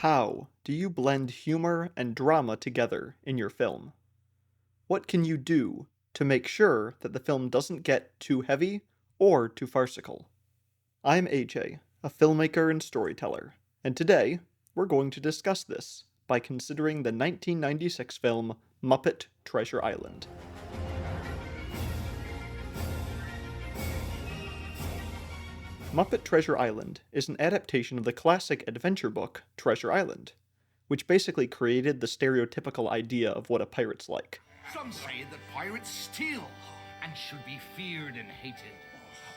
How do you blend humor and drama together in your film? What can you do to make sure that the film doesn't get too heavy or too farcical? I'm AJ, a filmmaker and storyteller, and today we're going to discuss this by considering the 1996 film Muppet Treasure Island. Muppet Treasure Island is an adaptation of the classic adventure book Treasure Island, which basically created the stereotypical idea of what a pirate's like. Some say that pirates steal and should be feared and hated.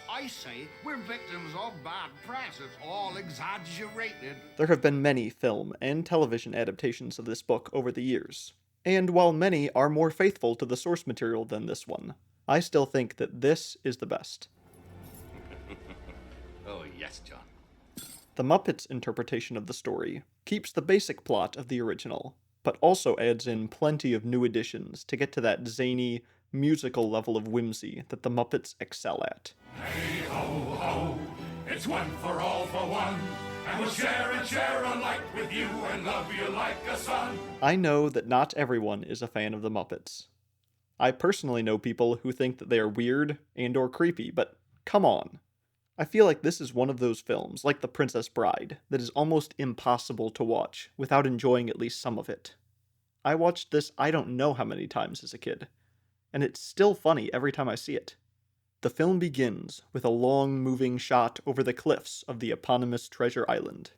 I say we're victims of bad press. It's all exaggerated. There have been many film and television adaptations of this book over the years, and while many are more faithful to the source material than this one, I still think that this is the best. Oh, yes, John. The Muppets' interpretation of the story keeps the basic plot of the original, but also adds in plenty of new additions to get to that zany, musical level of whimsy that the Muppets excel at. Hey ho ho, it's one for all for one, and we'll share alike with you and love you like a son. I know that not everyone is a fan of the Muppets. I personally know people who think that they are weird and or creepy, but come on. I feel like this is one of those films, like The Princess Bride, that is almost impossible to watch without enjoying at least some of it. I watched this I don't know how many times as a kid, and it's still funny every time I see it. The film begins with a long moving shot over the cliffs of the eponymous Treasure Island.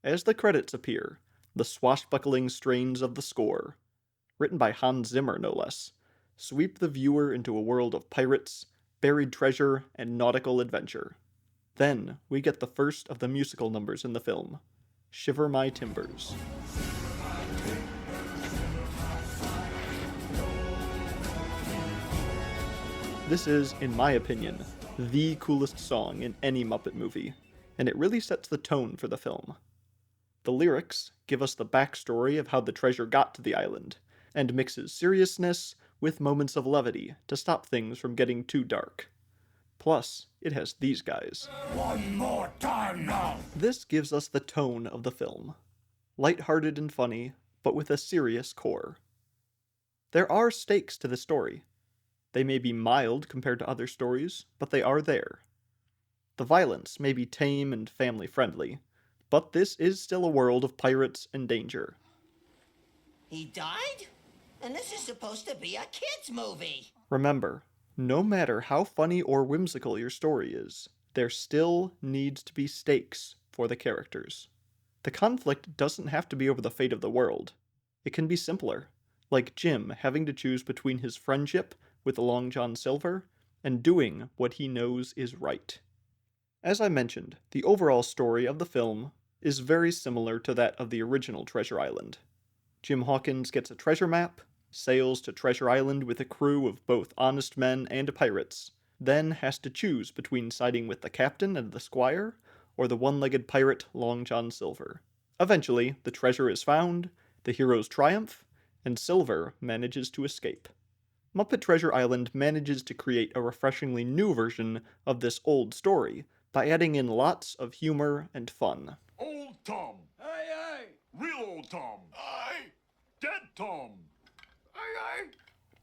As the credits appear, the swashbuckling strains of the score, written by Hans Zimmer no less, sweep the viewer into a world of pirates, buried treasure, and nautical adventure. Then we get the first of the musical numbers in the film, Shiver My Timbers. This is, in my opinion, the coolest song in any Muppet movie, and it really sets the tone for the film. The lyrics give us the backstory of how the treasure got to the island, and mixes seriousness with moments of levity to stop things from getting too dark. Plus, it has these guys. One more time now. This gives us the tone of the film. Lighthearted and funny, but with a serious core. There are stakes to the story. They may be mild compared to other stories, but they are there. The violence may be tame and family-friendly, but this is still a world of pirates and danger. He died? And this is supposed to be a kid's movie. Remember, no matter how funny or whimsical your story is, there still needs to be stakes for the characters. The conflict doesn't have to be over the fate of the world. It can be simpler, like Jim having to choose between his friendship with Long John Silver and doing what he knows is right. As I mentioned, the overall story of the film is very similar to that of the original Treasure Island. Jim Hawkins gets a treasure map, sails to Treasure Island with a crew of both honest men and pirates, then has to choose between siding with the captain and the squire, or the one-legged pirate Long John Silver. Eventually, the treasure is found, the heroes triumph, and Silver manages to escape. Muppet Treasure Island manages to create a refreshingly new version of this old story by adding in lots of humor and fun. Old Tom. Aye, aye. Real old Tom. Aye. Dead Tom. Aye, aye.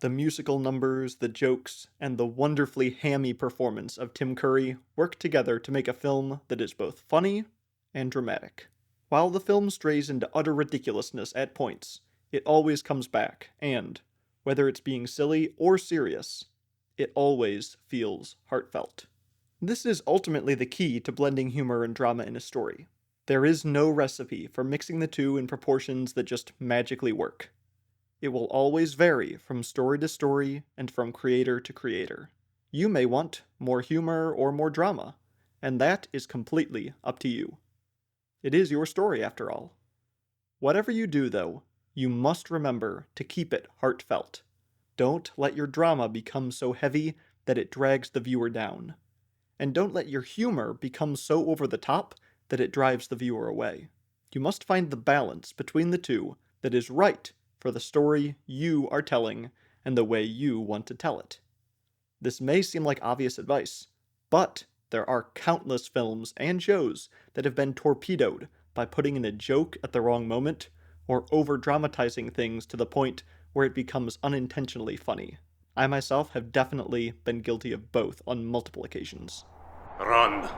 The musical numbers, the jokes, and the wonderfully hammy performance of Tim Curry work together to make a film that is both funny and dramatic. While the film strays into utter ridiculousness at points, it always comes back, and, whether it's being silly or serious, it always feels heartfelt. This is ultimately the key to blending humor and drama in a story. There is no recipe for mixing the two in proportions that just magically work. It will always vary from story to story and from creator to creator. You may want more humor or more drama, and that is completely up to you. It is your story, after all. Whatever you do, though, you must remember to keep it heartfelt. Don't let your drama become so heavy that it drags the viewer down. And don't let your humor become so over the top that it drives the viewer away. You must find the balance between the two that is right for the story you are telling and the way you want to tell it. This may seem like obvious advice, but there are countless films and shows that have been torpedoed by putting in a joke at the wrong moment, or over-dramatizing things to the point where it becomes unintentionally funny. I myself have definitely been guilty of both on multiple occasions. Run.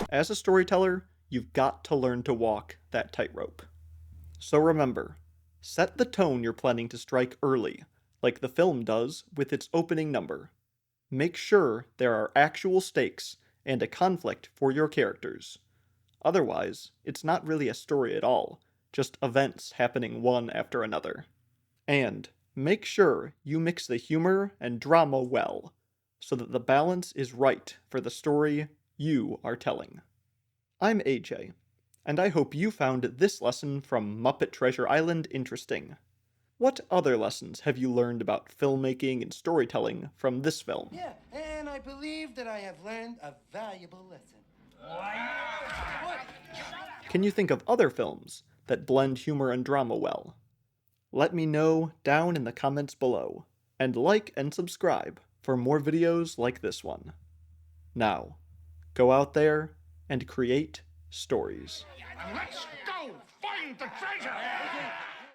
As a storyteller, you've got to learn to walk that tightrope. So remember, set the tone you're planning to strike early, like the film does with its opening number. Make sure there are actual stakes and a conflict for your characters. Otherwise, it's not really a story at all, just events happening one after another. And make sure you mix the humor and drama well, so that the balance is right for the story you are telling. I'm AJ, and I hope you found this lesson from Muppet Treasure Island interesting. What other lessons have you learned about filmmaking and storytelling from this film? Yeah, and I believe that I have learned a valuable lesson. Can you think of other films that blend humor and drama well? Let me know down in the comments below, and like and subscribe for more videos like this one. Now, go out there and create stories. Let's go find the treasure!